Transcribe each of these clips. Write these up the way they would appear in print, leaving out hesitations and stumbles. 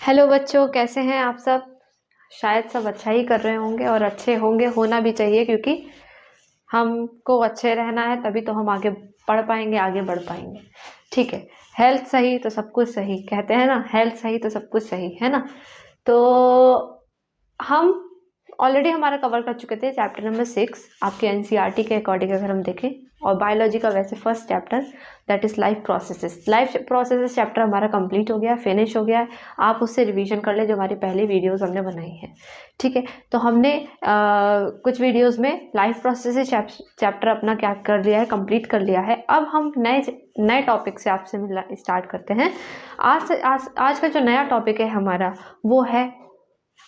Hello बच्चों, कैसे हैं आप सब। शायद सब अच्छा ही कर रहे होंगे और अच्छे होंगे, होना भी चाहिए, क्योंकि हमको अच्छे रहना है, तभी तो हम आगे पढ़ पाएंगे, आगे बढ़ पाएंगे। ठीक है। हेल्थ सही तो सब कुछ सही, कहते हैं ना, हेल्थ सही तो सब कुछ सही है ना। तो हम ऑलरेडी हमारा कवर कर चुके थे चैप्टर नंबर 6 आपके एनसीईआरटी के अकॉर्डिंग अगर हम देखें, और बायोलॉजी का वैसे first chapter that is life processes chapter हमारा कंप्लीट हो गया, फिनिश हो गया है। आप उससे रिवीजन कर ले जो हमारी पहली वीडियोस हमने बनाई है। ठीक है। तो हमने कुछ वीडियोस में लाइफ प्रोसेसेस चैप्टर अपना क्या कर लिया है, कंप्लीट कर लिया है। अब हम नए टॉपिक से आपसे मिलना स्टार्ट करते हैं। आज का जो नया टॉपिक है हमारा, वो है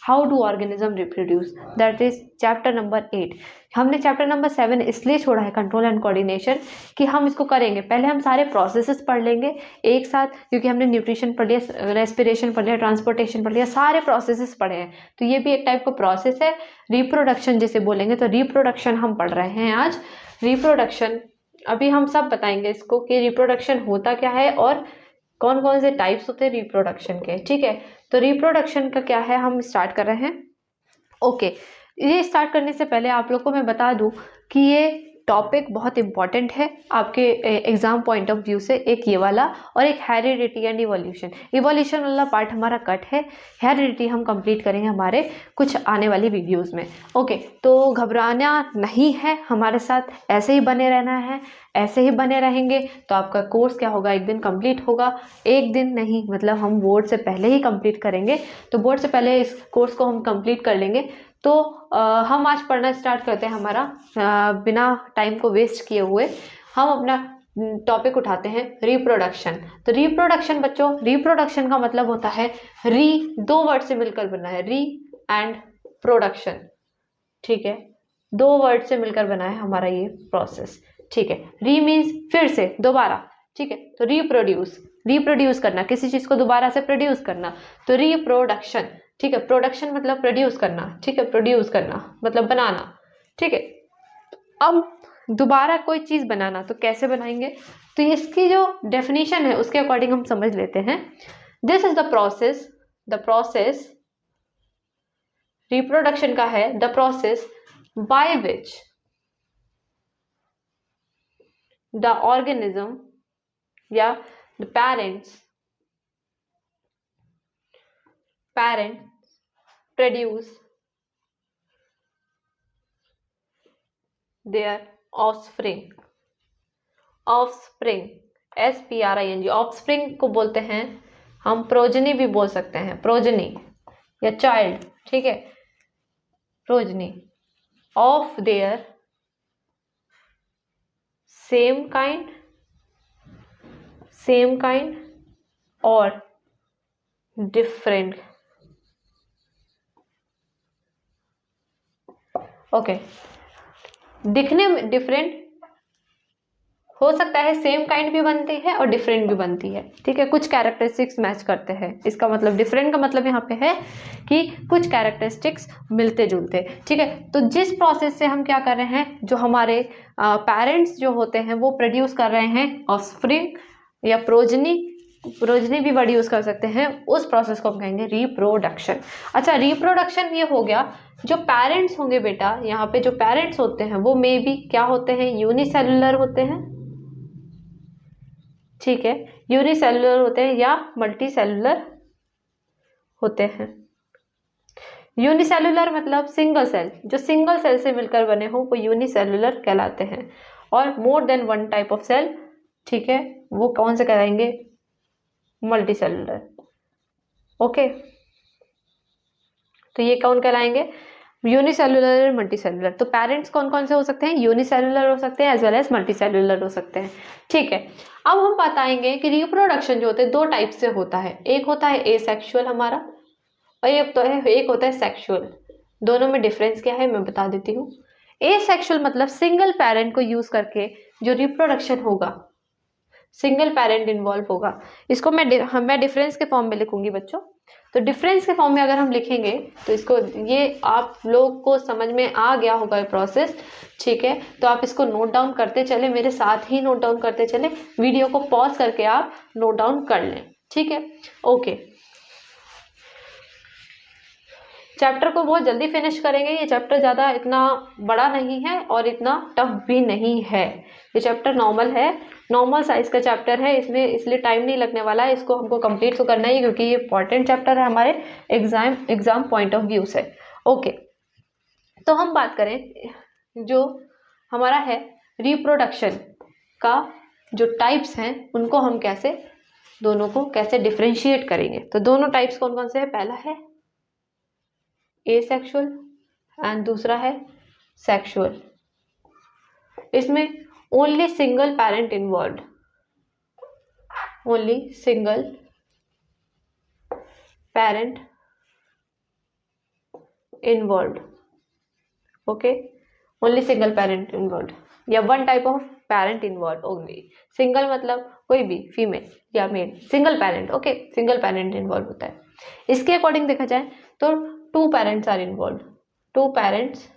how do organism reproduce, that is chapter number 8। हमने चैप्टर नंबर 7 इसलिए छोड़ा है, कंट्रोल एंड कोऑर्डिनेशन, कि हम इसको करेंगे। पहले हम सारे प्रोसेसेस पढ़ लेंगे एक साथ, क्योंकि हमने न्यूट्रिशन पढ़ लिया, रेस्पिरेशन पढ़ लिया, ट्रांसपोर्टेशन पढ़ लिया, सारे प्रोसेसेस पढ़े हैं। तो ये भी एक टाइप का प्रोसेस है, रिप्रोडक्शन जिसे बोलेंगे। तो रिप्रोडक्शन हम पढ़ रहे हैं आज। रिप्रोडक्शन अभी हम सब बताएंगे इसको कि रिप्रोडक्शन होता क्या है और कौन कौन से टाइप्स होते हैं रिप्रोडक्शन के। ठीक है। तो रिप्रोडक्शन का क्या है, हम स्टार्ट कर रहे हैं। ओके। ये स्टार्ट करने से पहले आप लोग को मैं बता दूं कि ये टॉपिक बहुत इंपॉर्टेंट है आपके एग्जाम पॉइंट ऑफ व्यू से। एक ये वाला और एक हेरिडिटी एंड इवोल्यूशन वाला पार्ट हमारा कट है। हेरिडिटी हम कंप्लीट करेंगे हमारे कुछ आने वाली वीडियोस में। ओके। तो घबराना नहीं है, हमारे साथ ऐसे ही बने रहना है, ऐसे ही बने रहेंगे तो आपका कोर्स क्या होगा, एक दिन कंप्लीट होगा। एक दिन नहीं, मतलब हम बोर्ड से पहले ही कंप्लीट करेंगे। तो बोर्ड से पहले इस कोर्स को हम कंप्लीट कर लेंगे। तो हम आज पढ़ना स्टार्ट करते हैं हमारा, बिना टाइम को वेस्ट किए हुए हम अपना टॉपिक उठाते हैं रिप्रोडक्शन। तो रिप्रोडक्शन बच्चों, रिप्रोडक्शन का मतलब होता है दो वर्ड से मिलकर बना है, री एंड प्रोडक्शन। ठीक है। दो वर्ड से मिलकर बना है हमारा ये प्रोसेस। ठीक है। री मीन्स फिर से, दोबारा। ठीक है। तो रिप्रोड्यूस करना, किसी चीज को दोबारा से प्रोड्यूस करना, तो रिप्रोडक्शन। ठीक है। प्रोडक्शन मतलब प्रोड्यूस करना। ठीक है। प्रोड्यूस करना मतलब बनाना। ठीक है। अब दोबारा कोई चीज बनाना, तो कैसे बनाएंगे, तो इसकी जो डेफिनेशन है उसके अकॉर्डिंग हम समझ लेते हैं। This is the process reproduction का है, the process by which the organism या the parents produce their offspring SPRING। Offspring को बोलते हैं हम, प्रोजनी भी बोल सकते हैं, प्रोजनी या चाइल्ड। ठीक है। Progeny of their same kind और डिफरेंट। ओके। दिखने में डिफरेंट हो सकता है, सेम काइंड भी बनती है और डिफरेंट भी बनती है। ठीक है। कुछ कैरेक्टरिस्टिक्स मैच करते हैं, इसका मतलब डिफरेंट का मतलब यहाँ पे है कि कुछ कैरेक्टरिस्टिक्स मिलते जुलते। ठीक है। तो जिस प्रोसेस से हम क्या कर रहे हैं, जो हमारे पेरेंट्स जो होते हैं वो प्रोड्यूस कर रहे हैं ऑफस्प्रिंग या प्रोजनी भी वर्ड यूज कर सकते हैं, उस प्रोसेस को हम कहेंगे रिप्रोडक्शन। अच्छा, रिप्रोडक्शन ये हो गया। जो पेरेंट्स होंगे बेटा, यहाँ पे जो पेरेंट्स होते हैं वो मे बी क्या होते हैं, यूनिसेलुलर होते हैं। ठीक है। यूनिसेलुलर होते हैं या मल्टी सेलुलर होते हैं। यूनिसेलुलर मतलब सिंगल सेल, जो सिंगल सेल से मिलकर बने हो वो यूनिसेलुलर कहलाते हैं। और more than one type of cell, ठीक है, वो कौन से कहलाएंगे, मल्टी सेलुलर। ओके। तो ये कौन कहलाएंगे, यूनिसेलुलर, मल्टी सेलुलर। तो पेरेंट्स कौन कौन से हो सकते हैं, यूनिसेलुलर हो सकते हैं as well as multi cellular हो सकते हैं। ठीक है। अब हम बताएंगे कि रिप्रोडक्शन जो होते हैं दो टाइप से होता है। एक होता है एसेक्सुअल हमारा, और एक होता है सेक्सुअल। दोनों में डिफरेंस क्या है मैं बता देती हूँ। एसेक्सुअल मतलब सिंगल पेरेंट को यूज करके जो रिप्रोडक्शन होगा, सिंगल पेरेंट इन्वॉल्व होगा। इसको मैं डिफरेंस के फॉर्म में लिखूंगी बच्चों। तो डिफरेंस के फॉर्म में अगर हम लिखेंगे तो इसको, ये आप लोग को समझ में आ गया होगा ये प्रोसेस। ठीक है। तो आप इसको नोट डाउन करते चले, मेरे साथ ही नोट डाउन करते चले, वीडियो को पॉज करके आप नोट डाउन कर लें। ठीक है। ओके। चैप्टर को बहुत जल्दी फिनिश करेंगे। ये चैप्टर ज़्यादा इतना बड़ा नहीं है और इतना टफ भी नहीं है। ये चैप्टर नॉर्मल है, नॉर्मल साइज का चैप्टर है, इसमें इसलिए टाइम नहीं लगने वाला है। इसको हमको कंप्लीट तो करना ही, क्योंकि ये इंपॉर्टेंट चैप्टर है हमारे एग्जाम पॉइंट ऑफ व्यू से। ओके, तो हम बात करें जो हमारा है रिप्रोडक्शन का जो टाइप्स हैं उनको हम कैसे, दोनों को कैसे डिफ्रेंशिएट करेंगे। तो दोनों टाइप्स कौन कौन से हैं? पहला है एसेक्सुअल एंड दूसरा है सेक्सुअल। इसमें only single parent involve, only single parent involve. Okay, only single parent involve या one type of parent involve only. Single मतलब कोई भी फीमेल या male, single parent. Okay, single parent involve होता है। इसके अकॉर्डिंग देखा जाए तो two parents are involve, two parents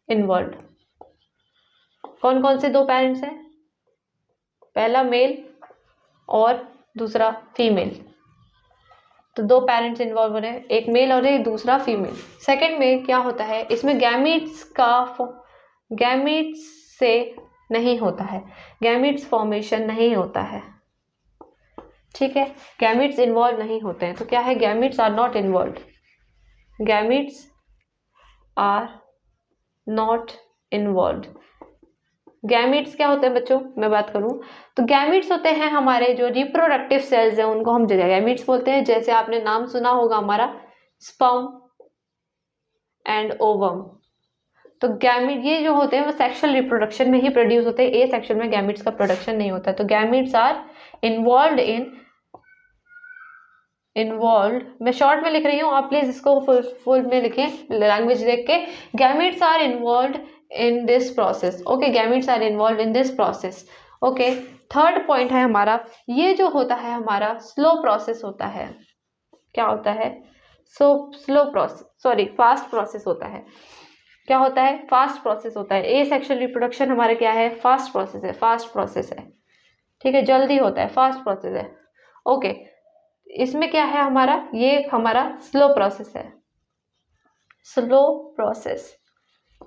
involve. कौन कौन से दो पेरेंट्स हैं? पहला मेल और दूसरा फीमेल, तो दो पेरेंट्स इन्वॉल्व हो रहे हैं, एक मेल और एक दूसरा फीमेल। सेकंड में क्या होता है, इसमें गैमीट्स से नहीं होता है, गैमीट्स फॉर्मेशन नहीं होता है। ठीक है, गैमीट्स इन्वॉल्व नहीं होते हैं। तो क्या है? Gametes are not involve, gametes are not involve. Gametes क्या होते हैं बच्चों? मैं बात करूं तो गैमीट्स होते हैं हमारे जो रिप्रोडक्टिव सेल्स हैं, उनको हम गैमीट्स बोलते हैं। जैसे आपने नाम सुना होगा हमारा स्पर्म एंड ओवम। तो गैमीट ये जो होते हैं वो सेक्सुअल रिप्रोडक्शन में ही प्रोड्यूस होते हैं, ए सेक्सुअल में गैमीट्स का प्रोडक्शन नहीं होता है। तो गैमीट्स आर इन्वॉल्व, मैं शॉर्ट में लिख रही हूँ, आप प्लीज इसको फुल में लिखें लैंग्वेज देख के। Gametes are involve in this process. Okay, gametes are involve in this process. Okay, third point है हमारा, ये जो होता है हमारा स्लो प्रोसेस होता है। क्या होता है? Slow process, sorry fast process होता है। क्या होता है? फास्ट प्रोसेस होता है। ए सेक्सुअल रिप्रोडक्शन हमारे क्या है? फास्ट प्रोसेस है, फास्ट प्रोसेस है। ठीक है, जल्दी होता है, फास्ट प्रोसेस है। ओके, इसमें क्या है हमारा? ये हमारा स्लो प्रोसेस है, स्लो प्रोसेस।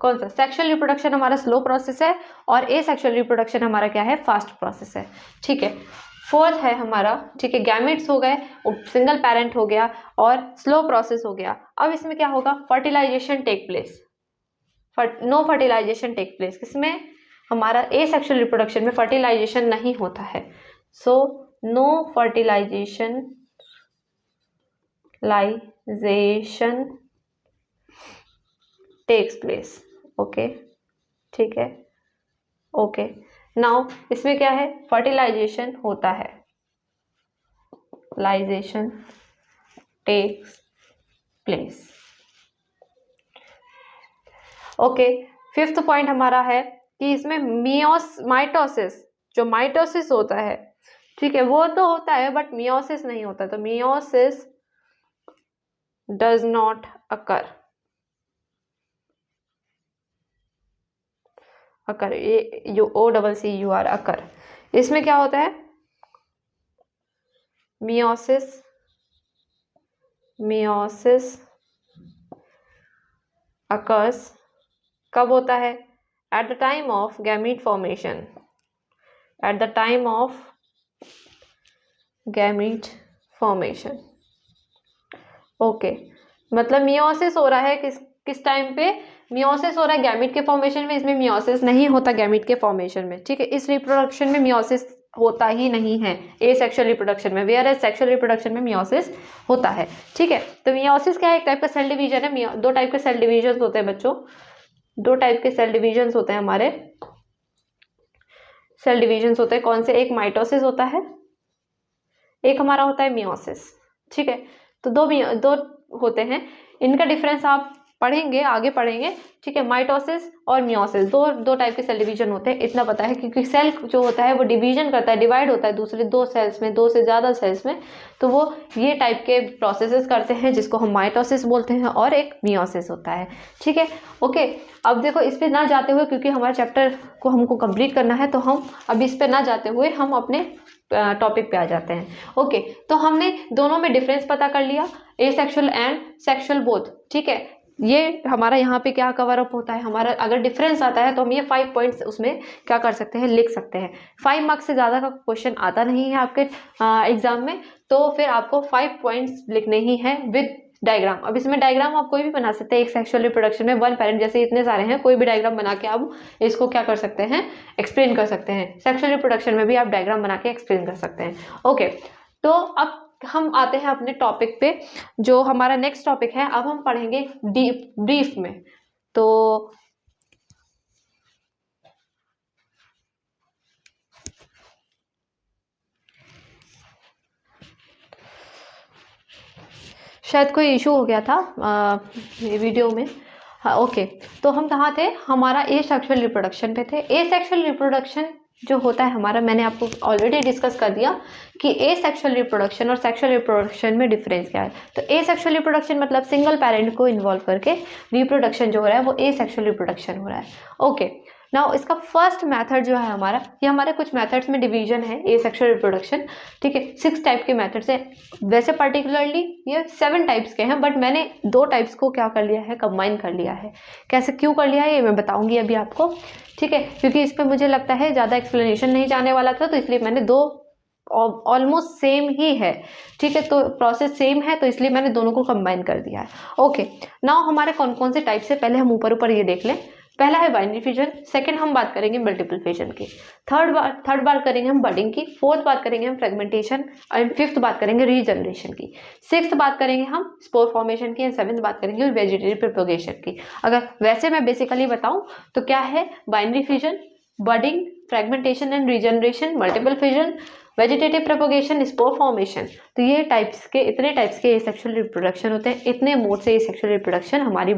कौन सा? सेक्सुअल रिप्रोडक्शन हमारा स्लो प्रोसेस है और ए सेक्सुअल रिप्रोडक्शन हमारा क्या है? फास्ट प्रोसेस है। ठीक है, फोर्थ है हमारा, ठीक है, गैमेट्स हो गए, सिंगल पेरेंट हो गया और स्लो प्रोसेस हो गया। अब इसमें क्या होगा? Fertilisation take place, no fertilisation take place. इसमें हमारा ए सेक्सुअल रिप्रोडक्शन में फर्टिलाइजेशन नहीं होता है। So no fertilisation takes place. Okay, ठीक है। ओके, नाउ इसमें क्या है? फर्टिलाइजेशन होता है, fertilisation takes place. Okay, fifth point हमारा है कि इसमें माइटोसिस, जो माइटोसिस होता है, ठीक है, वो तो होता है बट मियोसिस नहीं होता। तो मियोसिस डज नॉट अकर, ये OCCUR अकर। इसमें क्या होता है? मियोसिस अकर्स कब होता है? At the time of gamete formation, at the time of gamete formation. Okay, मतलब मियोसिस हो रहा है किस टाइम पे? मियोसिस हो रहा है गैमीट के फॉर्मेशन में, इसमें मियोसिस नहीं होता गैमीट के फॉर्मेशन में। ठीक है, इस रिप्रोडक्शन में मियोसिस होता ही नहीं है, ए सेक्सुअल रिप्रोडक्शन में, वेयर एज सेक्सुअल रिप्रोडक्शन में मियोसिस होता है। ठीक है, तो मियोसिस क्या है? एक टाइप का सेल डिवीजन है। दो टाइप के सेल डिवीजन होते हैं बच्चों, दो टाइप के सेल डिवीजन होते हैं हमारे, सेल डिवीजन होते हैं। कौन से? एक माइटोसिस होता है, एक हमारा होता है मियोसिस। ठीक है, तो दो होते हैं, इनका डिफरेंस आप पढ़ेंगे, आगे पढ़ेंगे, ठीक है। माइटोसिस और मियोसिस दो टाइप के सेल डिवीजन होते हैं, इतना पता है, क्योंकि सेल जो होता है वो डिवीजन करता है, डिवाइड होता है दूसरे दो सेल्स में, दो से ज़्यादा सेल्स में, तो वो ये टाइप के प्रोसेसेस करते हैं जिसको हम माइटोसिस बोलते हैं, और एक मियोसिस होता है, ठीक है। ओके, अब देखो इस पर ना जाते हुए, क्योंकि हमारे चैप्टर को हमको कंप्लीट करना है, तो हम अब इस पर ना जाते हुए हम अपने टॉपिक पे आ जाते हैं। ओके, तो हमने दोनों में डिफरेंस पता कर लिया, एसेक्सुअल एंड सेक्सुअल बोथ, ठीक है। ये हमारा यहाँ पे क्या कवर अप होता है, हमारा अगर डिफरेंस आता है तो हम ये 5 पॉइंट्स उसमें क्या कर सकते हैं, लिख सकते हैं। 5 मार्क्स से ज़्यादा का क्वेश्चन आता नहीं है आपके एग्जाम में, तो फिर आपको 5 पॉइंट्स लिखने ही है विद डायग्राम। अब इसमें डायग्राम आप कोई भी बना सकते हैं, एक सेक्सुअल रिप्रोडक्शन में 1 पेरेंट जैसे इतने सारे हैं, कोई भी डायग्राम बना के आप इसको क्या कर सकते हैं, एक्सप्लेन कर सकते हैं। सेक्सुअल रिप्रोडक्शन में भी आप डायग्राम बना के एक्सप्लेन कर सकते हैं। ओके, तो अब हम आते हैं अपने टॉपिक पे, जो हमारा नेक्स्ट टॉपिक है। अब हम पढ़ेंगे डीप ब्रीफ में, तो शायद कोई इशू हो गया था ये वीडियो में। हाँ, ओके, तो हम कहाँ थे, हमारा ए सेक्सुअल रिप्रोडक्शन पे थे। ए सेक्सुअल रिप्रोडक्शन जो होता है हमारा, मैंने आपको ऑलरेडी डिस्कस कर दिया कि ए सेक्सुअल रिप्रोडक्शन और सेक्सुअल रिप्रोडक्शन में डिफरेंस क्या है। तो ए सेक्सुअल रिप्रोडक्शन मतलब सिंगल पेरेंट को इन्वॉल्व करके रिप्रोडक्शन जो हो रहा है वो ए सेक्सुअल रिप्रोडक्शन हो रहा है। ओके, नाउ इसका फर्स्ट मेथड जो है हमारा, ये हमारे कुछ मेथड्स में डिवीजन है ए सेक्सुअल रिप्रोडक्शन, ठीक है। 6 टाइप के मेथड्स है, वैसे पर्टिकुलरली ये 7 टाइप्स के हैं, बट मैंने 2 टाइप्स को क्या कर लिया है, कंबाइन कर लिया है। कैसे क्यों कर लिया है ये मैं बताऊंगी अभी आपको, ठीक है, क्योंकि इस पर मुझे लगता है ज़्यादा एक्सप्लेनेशन नहीं जाने वाला था, तो इसलिए मैंने 2 ऑलमोस्ट सेम ही है, ठीक है, तो प्रोसेस सेम है, तो इसलिए मैंने दोनों को कंबाइन कर दिया है। ओके, नाउ हमारे कौन कौन से टाइप से, पहले हम ऊपर ये देख लें। पहला है बाइनरी फिजन, सेकंड हम बात करेंगे मल्टीपल फिजन की, थर्ड बात करेंगे हम बडिंग की, फोर्थ बात करेंगे हम फ्रेगमेंटेशन, एंड फिफ्थ बात करेंगे रीजनरेशन की, सिक्स्थ बात करेंगे हम स्पोर फॉर्मेशन की, एंड सेवेंथ बात करेंगे वेजिटेटिव प्रोपगेशन की। अगर वैसे मैं बेसिकली बताऊं तो क्या है, binary fission, budding, fragmentation and regeneration, multiple fission, vegetative propagation, spore formation. तो ये इतने टाइप्स के एसेक्सुअल रिप्रोडक्शन होते हैं, इतने मोड से एसेक्सुअल रिप्रोडक्शन हमारी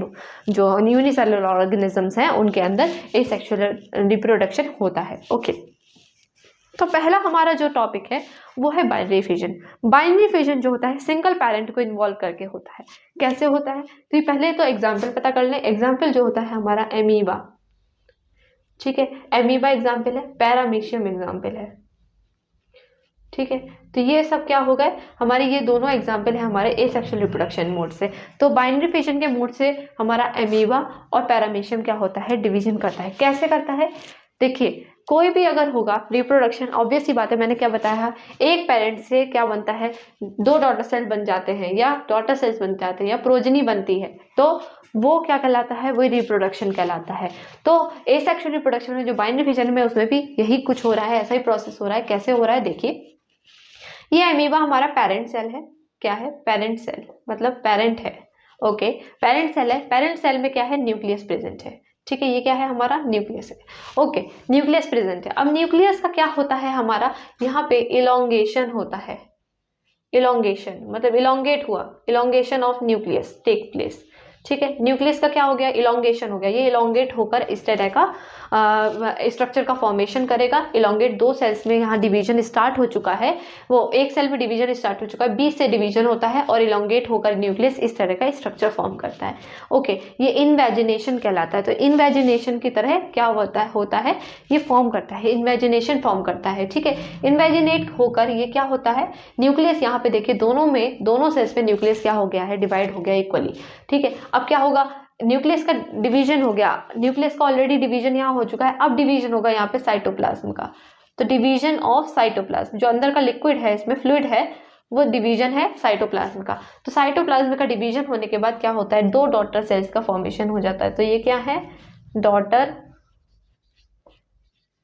जो यूनिसेलुलर ऑर्गेनिजम्स हैं उनके अंदर एसेक्सुअल रिप्रोडक्शन होता है। ओके, तो पहला हमारा जो टॉपिक है वो है बाइनरी फिजन। बाइनरी फिजन जो होता है सिंगल पेरेंट को इन्वॉल्व करके होता है। कैसे होता है, तो पहले तो एग्जाम्पल पता कर लें। एग्जाम्पल जो होता है हमारा एमीबा, ठीक है, एमीबा एग्जाम्पल है, पैरामीशियम एग्जाम्पल है, ठीक है। तो ये सब क्या हो गए हमारे, ये दोनों एग्जाम्पल है हमारे एसेक्सुअल रिप्रोडक्शन मोड से। तो बाइनरी फिजन के मोड से हमारा एमीबा और पैरामीशियम क्या होता है, डिवीजन करता है। कैसे करता है, देखिए कोई भी अगर होगा रिप्रोडक्शन, ऑब्वियस सी बात है, मैंने क्या बताया, एक पेरेंट से क्या बनता है, 2 डॉटर सेल बन जाते हैं, या डॉटर सेल्स बन जाते हैं, या प्रोजनी बनती है, तो वो क्या कहलाता है, वही रिप्रोडक्शन कहलाता है। तो एसेक्सुअल रिप्रोडक्शन में जो बाइनरी फिजन में उसमें भी यही कुछ हो रहा है, ऐसा ही प्रोसेस हो रहा है। कैसे हो रहा है देखिए, ये अमीबा हमारा पेरेंट सेल है, क्या है, पेरेंट सेल मतलब पेरेंट है। ओके, पेरेंट सेल है, पेरेंट सेल में क्या है, न्यूक्लियस प्रेजेंट है, ठीक है, ये क्या है हमारा न्यूक्लियस है। ओके, न्यूक्लियस प्रेजेंट है। अब न्यूक्लियस का क्या होता है हमारा, यहाँ पे इलोंगेशन होता है, इलोंगेशन मतलब इलोंगेट हुआ, elongation of nucleus take place, ठीक है। न्यूक्लियस का क्या हो गया, इलोंगेशन हो गया, ये इलोंगेट होकर इस तरह का स्ट्रक्चर का फॉर्मेशन करेगा। इलोंगेट 2 सेल्स में यहाँ डिवीजन स्टार्ट हो चुका है, वो एक सेल में डिवीजन स्टार्ट हो चुका है, 20 से डिवीजन होता है और इलोंगेट होकर न्यूक्लियस इस तरह का स्ट्रक्चर फॉर्म करता है। ओके, ये इनवेजिनेशन कहलाता है। तो इनवेजिनेशन की तरह क्या होता है ये फॉर्म करता है, इनवेजिनेशन फॉर्म करता है, ठीक है। इनवेजिनेट होकर ये क्या होता है, न्यूक्लियस यहाँ पे देखिए दोनों सेल्स में न्यूक्लियस क्या हो गया है, डिवाइड हो गया इक्वली, ठीक है। अब क्या होगा, न्यूक्लियस का डिवीजन हो गया, न्यूक्लियस का ऑलरेडी डिवीजन यहाँ हो चुका है, अब डिवीजन होगा यहाँ पे साइटोप्लाज्म का। तो डिवीजन ऑफ साइटोप्लाज्म, जो अंदर का लिक्विड है, इसमें फ्लूइड है, वो डिवीजन है साइटोप्लाज्म का। तो साइटोप्लाज्म का डिवीजन होने के बाद क्या होता है, 2 डॉटर सेल्स का फॉर्मेशन हो जाता है। तो ये क्या है, डॉटर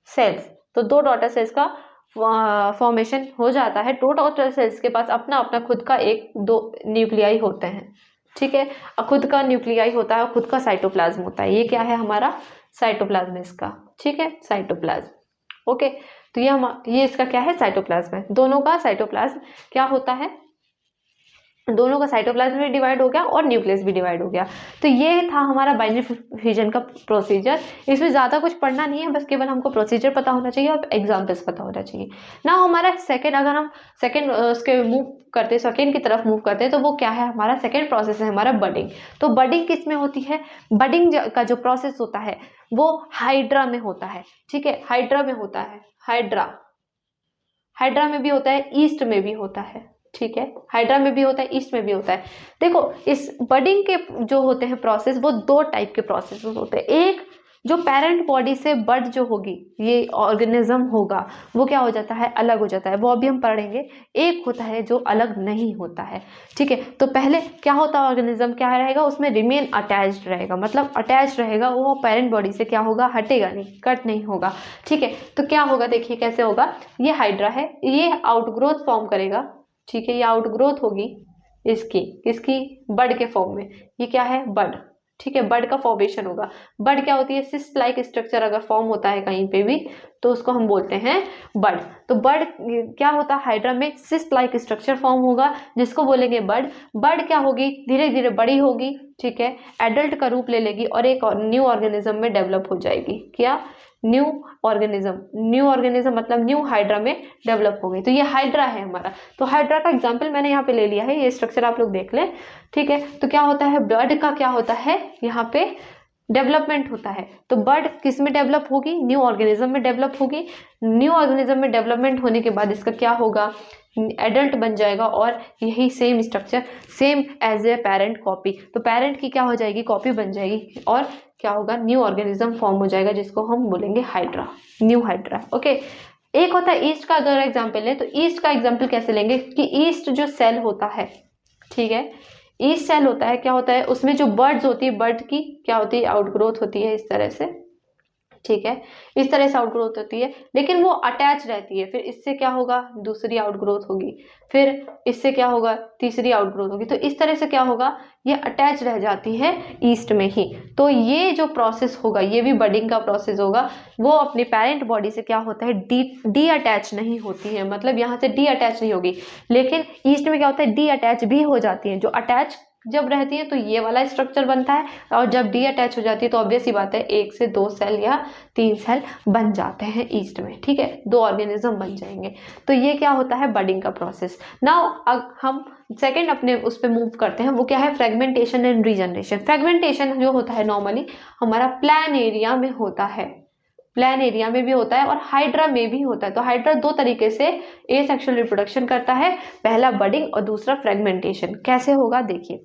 सेल्स। तो 2 डॉटर सेल्स का फॉर्मेशन हो जाता है। 2 डॉटर सेल्स के पास अपना अपना खुद का 1-2 न्यूक्लियाई होते हैं, ठीक है, खुद का न्यूक्लियाई होता है, खुद का साइटोप्लाज्म होता है। ये क्या है हमारा साइटोप्लाज्म इसका, ठीक है, साइटोप्लाज्म। ओके, तो ये इसका क्या है, साइटोप्लाज्म है। दोनों का साइटोप्लाज्म क्या होता है, दोनों का साइटोप्लाज्म भी डिवाइड हो गया और न्यूक्लियस भी डिवाइड हो गया। तो ये था हमारा बाइनरी फिजन का प्रोसीजर। इसमें ज़्यादा कुछ पढ़ना नहीं है, बस केवल हमको प्रोसीजर पता होना चाहिए और एग्जाम्पल्स पता होना चाहिए ना। हमारा सेकेंड, अगर हम सेकेंड उसके मूव करते, सेकेंड की तरफ मूव करते हैं, तो वो क्या है, हमारा सेकेंड प्रोसेस है हमारा बडिंग। तो बडिंग किस में होती है? बडिंग का जो प्रोसेस होता है वो हाइड्रा में होता है। ठीक है, हाइड्रा में होता है। हाइड्रा में भी होता है, ईस्ट में भी होता है। ठीक है, हाइड्रा में भी होता है, ईस्ट में भी होता है। देखो, इस बडिंग के जो होते हैं प्रोसेस, वो दो टाइप के प्रोसेस होते हैं। एक जो पेरेंट बॉडी से बड जो होगी, ये ऑर्गेनिज्म होगा, वो क्या हो जाता है, अलग हो जाता है, वो अभी हम पढ़ेंगे। एक होता है जो अलग नहीं होता है। ठीक है, तो पहले क्या होता है, ऑर्गेनिज्म क्या रहेगा, उसमें रिमेन अटैच्ड रहेगा, मतलब अटैच रहेगा, वो पेरेंट बॉडी से क्या होगा, हटेगा नहीं, कट नहीं होगा। ठीक है, तो क्या होगा, देखिए कैसे होगा। ये हाइड्रा है, ये आउटग्रोथ फॉर्म करेगा। ठीक है, ये आउटग्रोथ होगी किसकी, बड के फॉर्म में। ये क्या है, बड। ठीक है, बड का फॉर्मेशन होगा। बड क्या होती है, सिस्ट लाइक स्ट्रक्चर अगर फॉर्म होता है कहीं पे भी, तो उसको हम बोलते हैं बड। तो बड क्या होता है, हाइड्रा में सिस्ट लाइक स्ट्रक्चर फॉर्म होगा, जिसको बोलेंगे बड। बड क्या होगी, धीरे धीरे बड़ी होगी। ठीक है, एडल्ट का रूप ले लेगी और एक न्यू ऑर्गेनिज्म में डेवलप हो जाएगी। क्या, न्यू ऑर्गेनिज्म मतलब न्यू हाइड्रा में डेवलप हो गई। तो ये हाइड्रा है हमारा। तो हाइड्रा का एग्जांपल मैंने यहाँ पे ले लिया है, ये स्ट्रक्चर आप लोग देख लें। ठीक है, तो क्या होता है, बर्ड का क्या होता है, यहाँ पे डेवलपमेंट होता है। तो बर्ड किस में डेवलप होगी, न्यू ऑर्गेनिज्म में डेवलप होगी। न्यू ऑर्गेनिज्म में डेवलपमेंट होने के बाद इसका क्या होगा, एडल्ट बन जाएगा और यही same structure, same as a parent copy. तो पेरेंट की क्या हो जाएगी, कॉपी बन जाएगी और क्या होगा, न्यू ऑर्गेनिज्म फॉर्म हो जाएगा, जिसको हम बोलेंगे हाइड्रा, न्यू हाइड्रा। ओके, एक होता है ईस्ट का, अगर एग्जाम्पल लें तो ईस्ट का एग्जाम्पल कैसे लेंगे कि ईस्ट जो सेल होता है, ठीक है, ईस्ट सेल होता है, क्या होता है, उसमें जो बर्ड्स होती है, बर्ड की क्या होती है, आउटग्रोथ होती है इस तरह से। ठीक है, इस तरह से आउटग्रोथ होती है, लेकिन वो अटैच रहती है। फिर इससे क्या होगा, दूसरी आउटग्रोथ होगी, फिर इससे क्या होगा, तीसरी आउटग्रोथ होगी। तो इस तरह से क्या होगा, ये अटैच रह जाती है ईस्ट में ही। तो ये जो प्रोसेस होगा, ये भी बडिंग का प्रोसेस होगा। वो अपने पेरेंट बॉडी से क्या होता है, डी अटैच नहीं होती है, मतलब यहाँ से डी अटैच नहीं होगी। लेकिन ईस्ट में क्या होता है, डी अटैच भी हो जाती है। जो अटैच जब रहती है तो ये वाला स्ट्रक्चर बनता है, और जब डी अटैच हो जाती है तो ऑब्वियस ही बात है, 1 से 2 सेल या 3 सेल बन जाते हैं ईस्ट में। ठीक है, 2 ऑर्गेनिज्म बन जाएंगे। तो ये क्या होता है, बडिंग का प्रोसेस। नाउ हम सेकेंड अपने उस पर मूव करते हैं, वो क्या है, फ्रेगमेंटेशन एंड रीजनरेशन। फ्रेगमेंटेशन जो होता है नॉर्मली हमारा प्लान एरिया में होता है, प्लान एरिया में भी होता है और हाइड्रा में भी होता है। तो हाइड्रा 2 तरीके से एसेक्सुअल रिप्रोडक्शन करता है, पहला बडिंग और दूसरा फ्रेगमेंटेशन। कैसे होगा, देखिए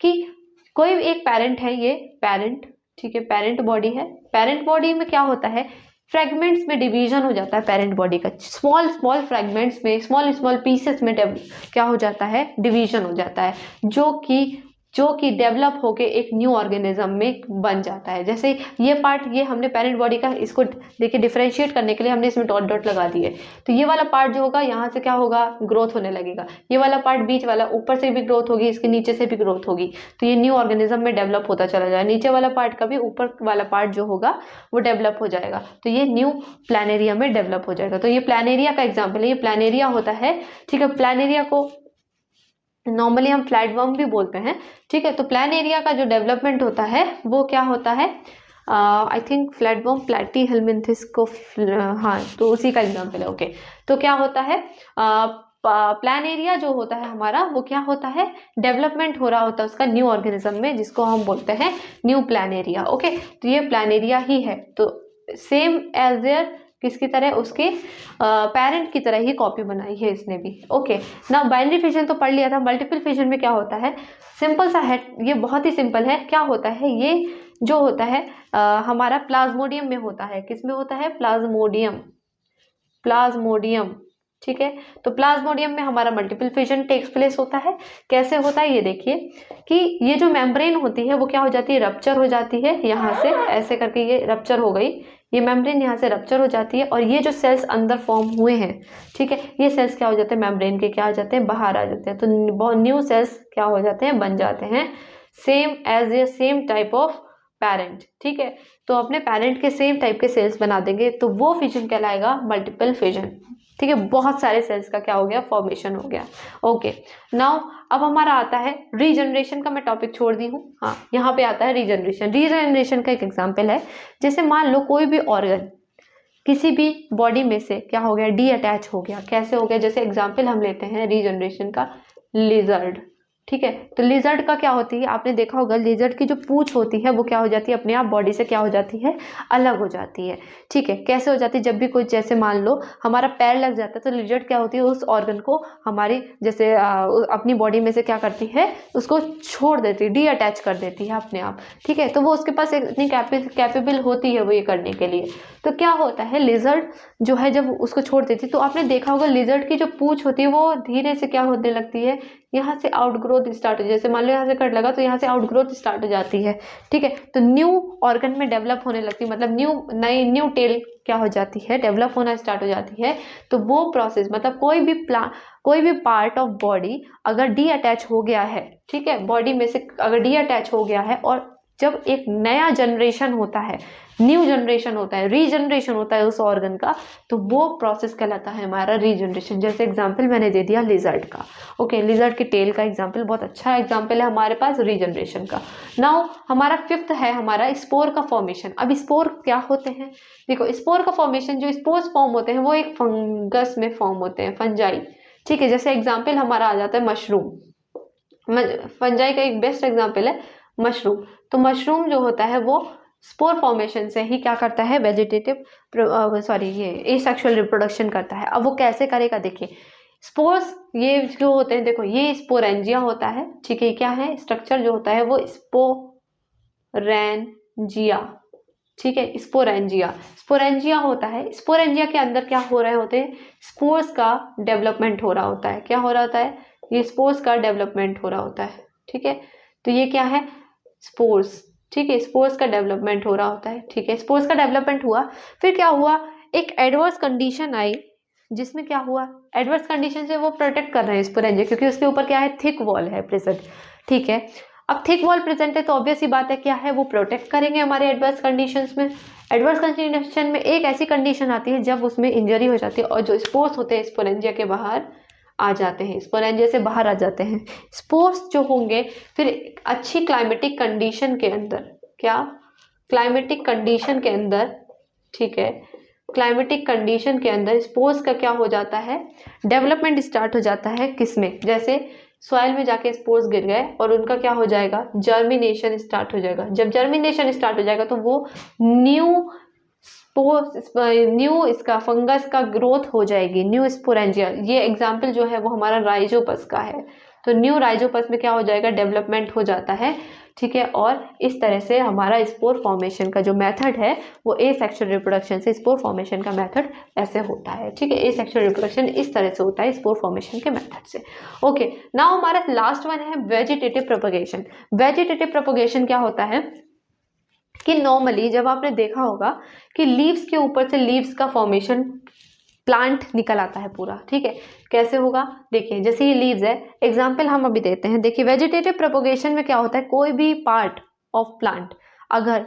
कि कोई एक पेरेंट है, ये पेरेंट, ठीक है, पेरेंट बॉडी है। पेरेंट बॉडी में क्या होता है, फ्रेगमेंट्स में डिवीजन हो जाता है पेरेंट बॉडी का, स्मॉल स्मॉल फ्रेगमेंट्स में, स्मॉल स्मॉल पीसेस में क्या हो जाता है, डिवीजन हो जाता है, जो कि डेवलप होके एक न्यू ऑर्गेनिज्म में बन जाता है। जैसे ये पार्ट, ये हमने पेरेंट बॉडी का, इसको देखिए डिफरेंशिएट करने के लिए हमने इसमें डॉट डॉट लगा दिए। तो ये वाला पार्ट जो होगा, यहाँ से क्या होगा, ग्रोथ होने लगेगा। ये वाला पार्ट बीच वाला, ऊपर से भी ग्रोथ होगी, इसके नीचे से भी ग्रोथ होगी। तो ये न्यू ऑर्गेनिज्म में डेवलप होता चला जाएगा। नीचे वाला पार्ट का भी, ऊपर वाला पार्ट जो होगा वो डेवलप हो जाएगा। तो ये न्यू प्लानेरिया में डेवलप हो जाएगा। तो ये प्लानेरिया का एग्जाम्पल है, ये प्लानेरिया होता है। ठीक है, प्लानेरिया को नॉर्मली हम फ्लैटवर्म भी बोलते हैं। ठीक है, तो प्लान एरिया का जो डेवलपमेंट होता है वो क्या होता है, आई थिंक फ्लैटवर्म प्लैटीहेलमिंथिस को, हाँ, तो उसी का एग्जांपल है। ओके, तो क्या होता है, प्लान एरिया जो होता है हमारा, वो क्या होता है, डेवलपमेंट हो रहा होता है उसका न्यू ऑर्गेनिज्म में, जिसको हम बोलते हैं न्यू प्लान एरिया। ओके, तो ये प्लान एरिया ही है। तो सेम एज देयर, किसकी तरह, उसके पेरेंट की तरह ही कॉपी बनाई है इसने भी। ओके, ना बाइनरी फिजन तो पढ़ लिया था। मल्टीपल फिजन में क्या होता है, सिंपल सा है, ये बहुत ही सिंपल है। क्या होता है, ये जो होता है हमारा प्लाज्मोडियम में होता है। किस में होता है, प्लाज्मोडियम। ठीक है, तो प्लाज्मोडियम में हमारा मल्टीपल फिजन टेक्स प्लेस होता है। कैसे होता है, ये देखिए कि ये जो मेम्ब्रेन होती है वो क्या हो जाती है, रप्चर हो जाती है। यहाँ से ऐसे करके ये रप्चर हो गई, ये मेम्ब्रेन यहाँ से रप्चर हो जाती है, और ये जो सेल्स अंदर फॉर्म हुए हैं, ठीक है, ये सेल्स क्या हो जाते हैं, मेम्ब्रेन के क्या हो जाते हैं, बाहर आ जाते हैं। तो न्यू सेल्स क्या हो जाते हैं, बन जाते हैं, same as a same type of parent. ठीक है, तो अपने पेरेंट के सेम टाइप के सेल्स बना देंगे, तो वो फिजन कहलाएगा मल्टीपल फिजन। ठीक है, बहुत सारे सेल्स का क्या हो गया, फॉर्मेशन हो गया। ओके, नाउ अब हमारा आता है रीजनरेशन का, मैं टॉपिक छोड़ दी हूँ। हाँ, यहाँ पे आता है रीजनरेशन। रीजनरेशन का एक एग्जाम्पल है, जैसे मान लो कोई भी ऑर्गन किसी भी बॉडी में से क्या हो गया, डी अटैच हो गया। कैसे हो गया, जैसे एग्जाम्पल हम लेते हैं रीजनरेशन का, लिजर्ड। ठीक है, तो लिजर्ड का क्या होती है, आपने देखा होगा लिजर्ड की जो पूंछ होती है वो क्या हो जाती है, अपने आप बॉडी से क्या हो जाती है, अलग हो जाती है। ठीक है, कैसे हो जाती है, जब भी कोई, जैसे मान लो हमारा पैर लग जाता है तो लिजर्ड क्या होती है, उस ऑर्गन को हमारी जैसे अपनी बॉडी में से क्या करती है, उसको छोड़ देती है, डी अटैच कर देती है अपने आप। ठीक है, तो वो उसके पास इतनी कैपेबल होती है वो ये करने के लिए। तो क्या होता है, लिजर्ड जो है जब उसको छोड़ देती है, तो आपने देखा होगा लिजर्ड की जो पूंछ होती है वो धीरे से क्या होने लगती है, यहाँ से आउटग्रोथ स्टार्ट हो, जैसे मान लो यहाँ से कट लगा तो यहाँ से आउटग्रोथ स्टार्ट हो जाती है। ठीक है, तो न्यू ऑर्गन में डेवलप होने लगती है, मतलब न्यू टेल क्या हो जाती है, डेवलप होना स्टार्ट हो जाती है। तो वो प्रोसेस, मतलब कोई भी पार्ट ऑफ बॉडी अगर डी अटैच हो गया है, ठीक है, बॉडी में से अगर डी अटैच हो गया है, और जब एक नया जनरेशन होता है, न्यू जनरेशन होता है, रीजनरेशन होता है उस ऑर्गन का, तो वो प्रोसेस कहलाता है हमारा रीजनरेशन। जैसे एग्जांपल मैंने दे दिया लिजर्ड का। ओके, लिजर्ड की टेल का एग्जांपल बहुत अच्छा एग्जांपल है हमारे पास रीजनरेशन का। नाउ हमारा फिफ्थ है हमारा स्पोर का फॉर्मेशन। अब स्पोर क्या होते हैं, देखो स्पोर का फॉर्मेशन, जो स्पोर्स फॉर्म होते हैं वो एक फंगस में फॉर्म होते हैं, फंजाई। ठीक है, जैसे एग्जाम्पल हमारा आ जाता है मशरूम। फंजाई का एक बेस्ट एग्जाम्पल है मशरूम। तो मशरूम जो होता है वो स्पोर फॉर्मेशन से ही क्या करता है, ये एसेक्सुअल रिप्रोडक्शन करता है। अब वो कैसे करेगा, देखिए स्पोर्स ये जो होते हैं, देखो ये स्पोरेंजिया होता है। ठीक है, क्या है स्ट्रक्चर जो होता है वो स्पोरेंजिया। ठीक है, स्पोरेंजिया होता है। स्पोरेंजिया के अंदर क्या हो रहे होते हैं, स्पोर्स का डेवलपमेंट हो रहा होता है। क्या हो रहा होता है, ये स्पोर्स का डेवलपमेंट हो रहा होता है। ठीक है, तो ये क्या है, स्पोर्स। ठीक है, स्पोर्स का डेवलपमेंट हो रहा होता है। ठीक है, स्पोर्स का डेवलपमेंट हुआ, फिर क्या हुआ, एक एडवर्स कंडीशन आई, जिसमें क्या हुआ, एडवर्स कंडीशन से वो प्रोटेक्ट कर रहे हैं स्पोरेंजिया, क्योंकि उसके ऊपर क्या है, थिक वॉल है प्रेजेंट। ठीक है, अब थिक वॉल प्रेजेंट है तो ऑब्वियस ही बात है, क्या है, वो प्रोटेक्ट करेंगे हमारे एडवर्स कंडीशंस में। एडवर्स कंडीशन में एक ऐसी कंडीशन आती है जब उसमें इंजरी हो जाती है और जो स्पोर्स होते हैं स्पोरेंजिया के बाहर आ जाते हैं, स्पोरेंजिया से बाहर आ जाते हैं। स्पोर्स जो होंगे फिर अच्छी क्लाइमेटिक कंडीशन के अंदर, क्या क्लाइमेटिक कंडीशन के अंदर, ठीक है, क्लाइमेटिक कंडीशन के अंदर स्पोर्स का क्या हो जाता है, डेवलपमेंट स्टार्ट हो जाता है। किसमें, जैसे सॉइल में जाके स्पोर्स गिर गए और उनका क्या हो जाएगा, जर्मिनेशन स्टार्ट हो जाएगा। जब जर्मिनेशन स्टार्ट हो जाएगा तो वो न्यू इसका फंगस का ग्रोथ हो जाएगी, न्यू स्पोरेंजिया। ये एग्जाम्पल जो है वो हमारा राइजोपस का है। तो न्यू राइजोपस में क्या हो जाएगा, डेवलपमेंट हो जाता है। ठीक है, और इस तरह से हमारा स्पोर फॉर्मेशन का जो मेथड है वो एसेक्सुअल रिप्रोडक्शन से, स्पोर फॉर्मेशन का मेथड ऐसे होता है। ठीक है, एसेक्सुअल रिप्रोडक्शन इस तरह से होता है स्पोर फॉर्मेशन के मेथड से। ओके, नाउ हमारा लास्ट वन है वेजिटेटिव प्रोपगेशन। वेजिटेटिव प्रोपगेशन क्या होता है कि नॉर्मली जब आपने देखा होगा कि लीव्स के ऊपर से लीव्स का फॉर्मेशन, प्लांट निकल आता है पूरा। ठीक है, कैसे होगा, देखिए जैसे ये लीव्स है, एग्जांपल हम अभी देते हैं। देखिए वेजिटेटिव प्रोपगेशन में क्या होता है, कोई भी पार्ट ऑफ प्लांट अगर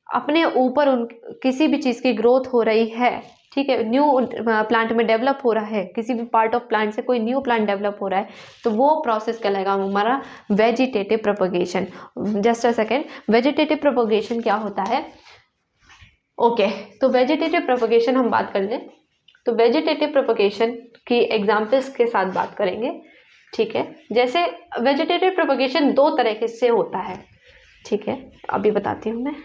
अपने ऊपर किसी भी चीज़ की ग्रोथ हो रही है, ठीक है, न्यू प्लांट में डेवलप हो रहा है, किसी भी पार्ट ऑफ प्लांट से कोई न्यू प्लांट डेवलप हो रहा है, तो वो प्रोसेस कहलाएगा हमारा vegetative propagation. Just a second, vegetative propagation क्या होता है। ओके, तो वेजिटेटिव प्रोपगेशन हम बात कर लें, तो वेजिटेटिव प्रोपगेशन की एग्जाम्पल्स के साथ बात करेंगे। ठीक है, जैसे वेजिटेटिव प्रोपगेशन दो तरीके से होता है। ठीक है, अभी बताती हूँ मैं।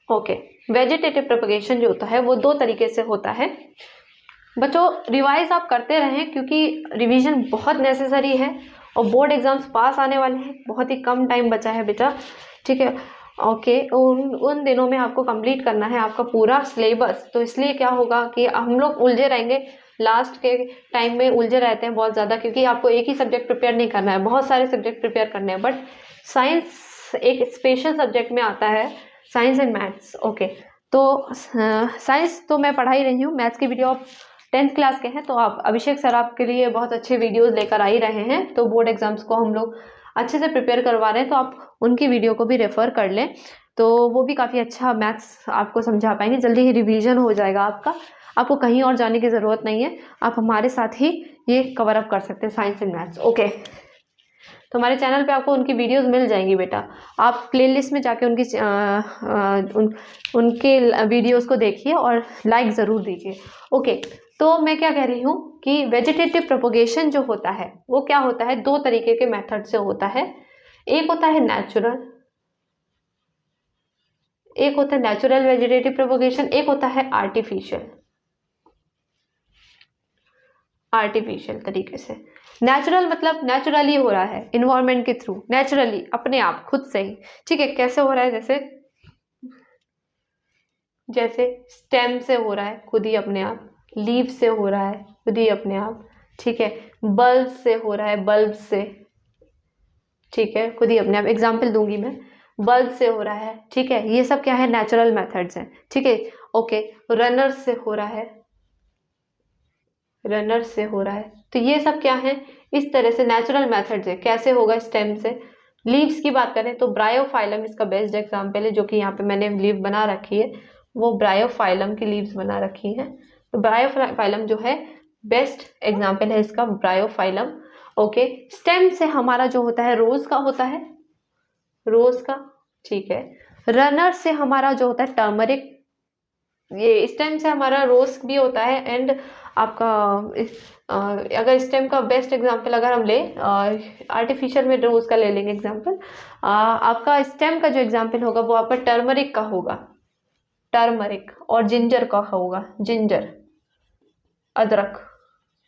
ओके, वेजिटेटिव प्रोपगेशन जो होता है वो दो तरीके से होता है। बच्चों रिवाइज आप करते रहें क्योंकि रिवीजन बहुत नेसेसरी है और बोर्ड एग्जाम्स पास आने वाले हैं, बहुत ही कम टाइम बचा है बेटा। ठीक है, ओके, उन दिनों में आपको कंप्लीट करना है आपका पूरा सिलेबस। तो इसलिए क्या होगा कि हम लोग उलझे रहेंगे, लास्ट के टाइम में उलझे रहते हैं बहुत ज़्यादा, क्योंकि आपको एक ही सब्जेक्ट प्रिपेयर नहीं करना है, बहुत सारे सब्जेक्ट प्रिपेयर करने हैं। बट साइंस एक स्पेशल सब्जेक्ट में आता है, साइंस एंड मैथ्स। ओके, तो साइंस तो मैं पढ़ा ही रही हूँ, मैथ्स की वीडियो आप 10th क्लास के हैं तो आप अभिषेक सर आपके लिए बहुत अच्छे वीडियोस लेकर आ ही रहे हैं। तो बोर्ड एग्जाम्स को हम लोग अच्छे से प्रिपेयर करवा रहे हैं, तो आप उनकी वीडियो को भी रेफ़र कर लें, तो वो भी काफ़ी अच्छा मैथ्स आपको समझा पाएंगे। जल्दी ही रिवीजन हो जाएगा आपका, आपको कहीं और जाने की ज़रूरत नहीं है, आप हमारे साथ ही ये कवर अप कर सकते हैं साइंस एंड मैथ्स। ओके, तो हमारे चैनल पे आपको उनकी वीडियोस मिल जाएंगी बेटा, आप प्लेलिस्ट में जाके उनके वीडियोस को देखिए और लाइक ज़रूर दीजिए। ओके, तो मैं क्या कह रही हूँ कि वेजिटेटिव प्रोपोगेशन जो होता है वो क्या होता है, दो तरीके के मेथड से होता है। एक होता है नेचुरल वेजिटेटिव प्रोपोगेशन, एक होता है आर्टिफिशियल तरीके से। नेचुरल मतलब नेचुरली हो रहा है, इन्वायरमेंट के थ्रू, नेचुरली अपने आप खुद से ही, ठीक है। कैसे हो रहा है, जैसे स्टेम से हो रहा है खुद ही अपने आप, लीव से हो रहा है खुद ही अपने आप, ठीक है। बल्ब से हो रहा है, बल्ब से, ठीक है, खुद ही अपने आप। एग्जाम्पल दूंगी मैं, बल्ब से हो रहा है, ठीक है। ये सब क्या है, नेचुरल मेथड्स हैं, ठीक है। ओके, रनर से हो रहा है, तो ये सब क्या है, इस तरह से नेचुरल मेथड्स है। कैसे होगा, स्टेम से। लीव्स की बात करें तो ब्रायोफाइलम इसका बेस्ट एग्जाम्पल है, जो कि यहाँ पे मैंने लीव बना रखी है, वो ब्रायोफाइलम की लीव्स बना रखी है। तो ब्रायोफाइलम जो है बेस्ट एग्जाम्पल है इसका, ब्रायोफाइलम। ओके, स्टेम से हमारा जो होता है रोज का, ठीक है। रनर से हमारा जो होता है टर्मरिक, ये स्टेम से हमारा रोज भी होता है। एंड आपका अगर स्टेम का बेस्ट एग्जांपल अगर हम ले, आर्टिफिशियल में रोज का ले लेंगे एग्जांपल, आपका स्टेम का जो एग्जांपल होगा वो आपका टर्मरिक का होगा, टर्मरिक, और जिंजर का होगा, जिंजर, अदरक,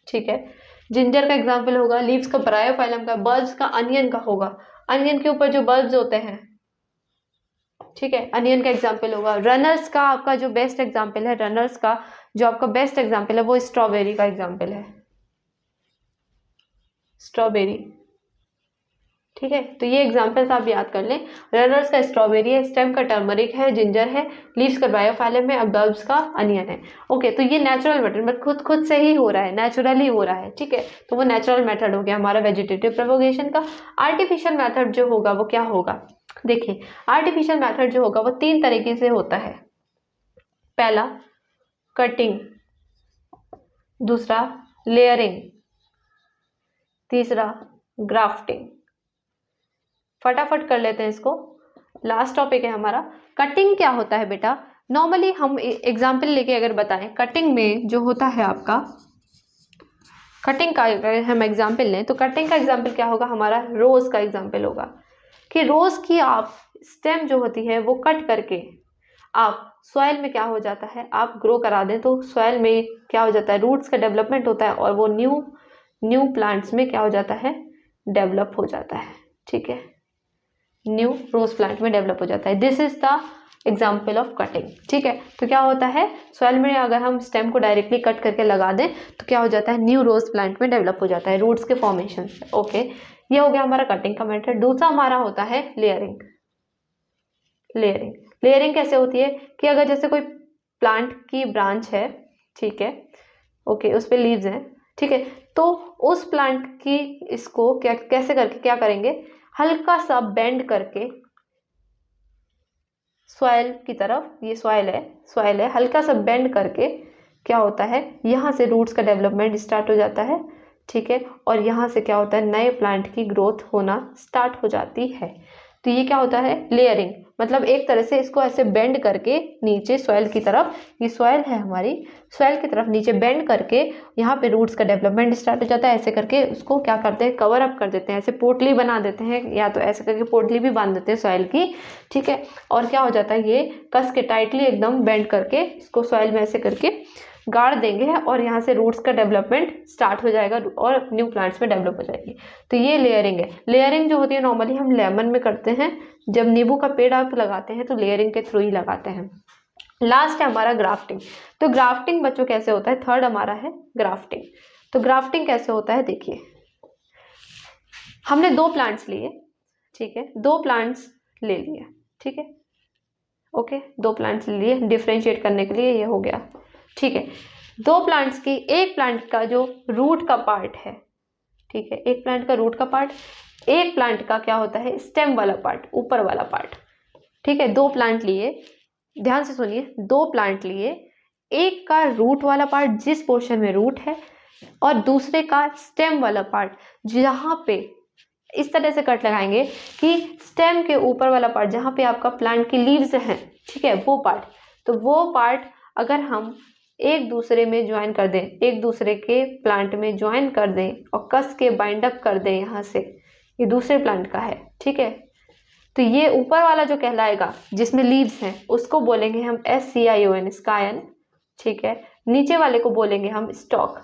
ठीक है। जिंजर का एग्जांपल होगा, लीव्स का ब्रायोफाइलम का, बल्ब्स का अनियन का होगा, अनियन के ऊपर जो बल्ब्स होते हैं, ठीक है, अनियन का एग्जाम्पल होगा। रनर्स का आपका जो बेस्ट एग्जाम्पल है, रनर्स का जो आपका बेस्ट एग्जाम्पल है वो स्ट्रॉबेरी का एग्जाम्पल है, स्ट्रॉबेरी, ठीक है। तो ये एग्जाम्पल्स आप याद कर लें, रनर्स का स्ट्रॉबेरी है, स्टेम का टर्मरिक है, जिंजर है, लीव्स का बायोफाइलम है, और बल्ब्स का अनियन है। ओके, तो ये नेचुरल मेथड, बट खुद से ही हो रहा है, नेचुरली हो रहा है, ठीक है। तो वो नेचुरल मेथड हो गया हमारा वेजिटेटिव प्रोपोगेशन का। आर्टिफिशियल मेथड जो होगा वो क्या होगा, देखिए, आर्टिफिशियल मेथड जो होगा वो तीन तरीके से होता है। पहला कटिंग, दूसरा लेयरिंग, तीसरा ग्राफ्टिंग। फटाफट कर लेते हैं इसको, लास्ट टॉपिक है हमारा। कटिंग क्या होता है बेटा, नॉर्मली हम एग्जाम्पल लेके अगर बताएं, कटिंग में जो होता है आपका, कटिंग का अगर हम एग्जाम्पल लें तो कटिंग का एग्जाम्पल क्या होगा, हमारा रोज का एग्जाम्पल होगा, कि रोज की आप स्टेम जो होती है वो कट करके आप सॉइल में क्या हो जाता है, आप ग्रो करा दें, तो सॉइल में क्या हो जाता है, रूट्स का डेवलपमेंट होता है, और वो न्यू प्लांट्स में क्या हो जाता है, डेवलप हो जाता है, ठीक है, न्यू रोज प्लांट में डेवलप हो जाता है। This is the example of cutting, ठीक है। तो क्या होता है, सॉइल में अगर हम स्टेम को डायरेक्टली कट करके लगा दें तो क्या हो जाता है, न्यू रोज प्लांट में डेवलप हो जाता है, रूट्स के फॉर्मेशन से। ओके, ये हो गया हमारा कटिंग का मेथड। दूसरा हमारा होता है लेयरिंग। लेयरिंग कैसे होती है, कि अगर जैसे कोई प्लांट की ब्रांच है, ठीक है, ओके, उस पर लीव्स हैं, ठीक है, तो उस प्लांट की इसको कैसे करके क्या करेंगे, हल्का सा बेंड करके सॉइल की तरफ, ये सॉइल है, हल्का सा बेंड करके क्या होता है, यहाँ से रूट्स का डेवलपमेंट स्टार्ट हो जाता है, ठीक है, और यहाँ से क्या होता है, नए प्लांट की ग्रोथ होना स्टार्ट हो जाती है। तो ये क्या होता है, लेयरिंग, मतलब एक तरह से इसको ऐसे बेंड करके नीचे सॉइल की तरफ, ये सॉइल है हमारी, सॉइल की तरफ नीचे बेंड करके यहाँ पे रूट्स का डेवलपमेंट स्टार्ट हो जाता है। ऐसे करके उसको क्या करते हैं, कवर अप कर देते हैं, ऐसे पोटली बना देते हैं, या तो ऐसे करके पोटली भी बांध देते हैं सॉइल की, ठीक है। और क्या हो जाता है, ये कस के टाइटली एकदम बेंड करके इसको सॉइल में ऐसे करके गाड़ देंगे, और यहाँ से रूट्स का डेवलपमेंट स्टार्ट हो जाएगा और न्यू प्लांट्स में डेवलप हो जाएगी। तो ये लेयरिंग है। लेयरिंग जो होती है नॉर्मली हम लेमन में करते हैं, जब नींबू का पेड़ आप लगाते हैं तो लेयरिंग के थ्रू ही लगाते हैं। लास्ट है हमारा ग्राफ्टिंग। तो ग्राफ्टिंग बच्चों कैसे होता है, थर्ड हमारा है ग्राफ्टिंग। तो ग्राफ्टिंग कैसे होता है, देखिए, हमने 2 प्लांट्स लिए, ठीक है, 2 प्लांट्स ले लिए, ठीक है, ओके, 2 प्लांट्स ले लिए डिफ्रेंशिएट करने के लिए, ये हो गया, ठीक है। 2 प्लांट्स की, एक प्लांट का जो रूट का पार्ट है, ठीक है, एक प्लांट का रूट का पार्ट, एक प्लांट का क्या होता है स्टेम वाला पार्ट, ऊपर वाला पार्ट, ठीक है। 2 प्लांट लिए, ध्यान से सुनिए, 2 प्लांट लिए, एक का रूट वाला पार्ट जिस पोर्शन में रूट है और दूसरे का स्टेम वाला पार्ट, जहाँ पे इस तरह से कट लगाएंगे कि स्टेम के ऊपर वाला पार्ट जहाँ पे आपका प्लांट की लीव्स हैं, ठीक है, वो पार्ट, तो वो पार्ट अगर हम एक दूसरे में ज्वाइन कर दें, एक दूसरे के प्लांट में ज्वाइन कर दें और कस के बाइंड अप कर दें, यहाँ से ये दूसरे प्लांट का है, ठीक है, तो ये ऊपर वाला जो कहलाएगा जिसमें लीव्स हैं उसको बोलेंगे हम SCION, स्कायन, ठीक है। नीचे वाले को बोलेंगे हम स्टॉक।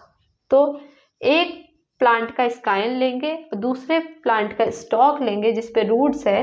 तो एक प्लांट का स्कायन लेंगे और दूसरे प्लांट का स्टॉक लेंगे जिस पे रूट्स है,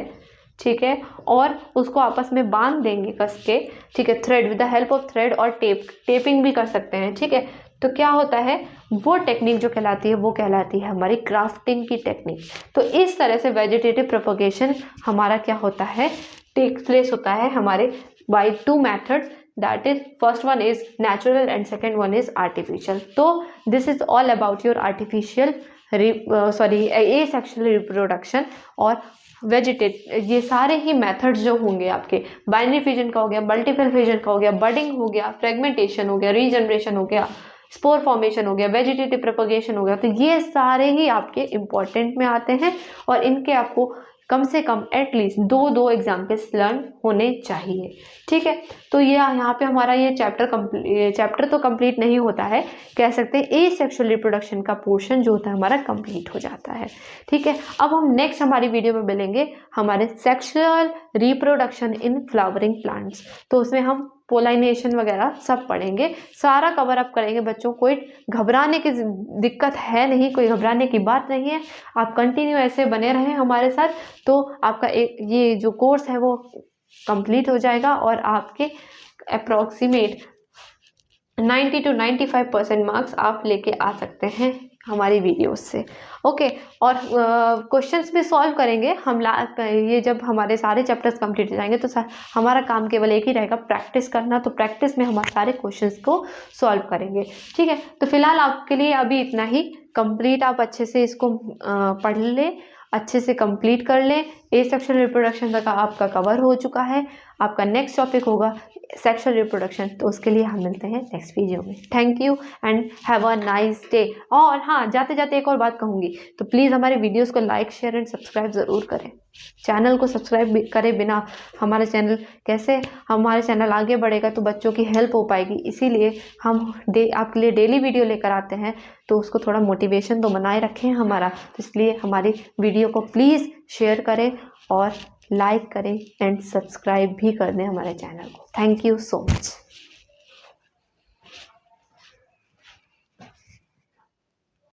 ठीक है, और उसको आपस में बांध देंगे कस के, ठीक है, thread, with the help of thread और टेपिंग भी कर सकते हैं, ठीक है। तो क्या होता है, वो टेक्निक जो कहलाती है वो कहलाती है हमारी ग्राफ्टिंग की टेक्निक। तो इस तरह से वेजिटेटिव प्रोपगेशन हमारा क्या होता है, टेक प्लेस होता है हमारे by 2 methods, that is first one is natural and second one is artificial. तो this is all about your artificial asexual reproduction और ये सारे ही मेथड्स जो होंगे आपके, बाइनरी फिजन का हो गया, मल्टीपल फिजन का हो गया, बडिंग हो गया, फ्रेगमेंटेशन हो गया, रीजनरेशन हो गया, स्पोर फॉर्मेशन हो गया, वेजिटेटिव प्रोपगेशन हो गया, तो ये सारे ही आपके इम्पोर्टेंट में आते हैं और इनके आपको कम से कम एटलीस्ट 2 एग्जाम्पल्स लर्न होने चाहिए, ठीक है। तो ये यहाँ पे हमारा ये चैप्टर तो कंप्लीट नहीं होता है, कह सकते हैं एसेक्सुअल रिप्रोडक्शन का पोर्शन जो होता है हमारा कंप्लीट हो जाता है, ठीक है। अब हम नेक्स्ट हमारी वीडियो में मिलेंगे हमारे sexual reproduction in flowering plants. तो उसमें हम पोलाइनेशन वगैरह सब पढ़ेंगे, सारा कवर अप करेंगे बच्चों। कोई घबराने की दिक्कत है नहीं, कोई घबराने की बात नहीं है, आप कंटिन्यू ऐसे बने रहें हमारे साथ, तो आपका ये जो कोर्स है वो कंप्लीट हो जाएगा और आपके अप्रॉक्सीमेट 90 to 95% मार्क्स आप लेके आ सकते हैं हमारी वीडियोस से, ओके। और क्वेश्चंस भी सॉल्व करेंगे हम ये जब हमारे सारे चैप्टर्स कंप्लीट हो जाएंगे तो हमारा काम केवल एक ही रहेगा, प्रैक्टिस करना। तो प्रैक्टिस में हम सारे क्वेश्चंस को सॉल्व करेंगे, ठीक है। तो फिलहाल आपके लिए अभी इतना ही, कंप्लीट आप अच्छे से इसको पढ़ लें, अच्छे से कंप्लीट कर लें। एसेक्सुअल रिप्रोडक्शन का आपका कवर हो चुका है, आपका नेक्स्ट टॉपिक होगा सेक्सुअल रिप्रोडक्शन। तो उसके लिए हम मिलते हैं नेक्स्ट वीडियो में। Thank you and have a nice day. और हाँ, जाते जाते एक और बात कहूँगी, तो प्लीज़ हमारे वीडियोस को लाइक, शेयर एंड सब्सक्राइब ज़रूर करें। चैनल को सब्सक्राइब करे बिना हमारे चैनल आगे बढ़ेगा तो बच्चों की हेल्प हो पाएगी। इसीलिए हम आपके लिए डेली वीडियो लेकर आते हैं, तो उसको थोड़ा मोटिवेशन तो बनाए रखें हमारा। तो इसलिए हमारी वीडियो को प्लीज़ शेयर करें और लाइक करें एंड सब्सक्राइब भी कर दें हमारे चैनल को। Thank you so much.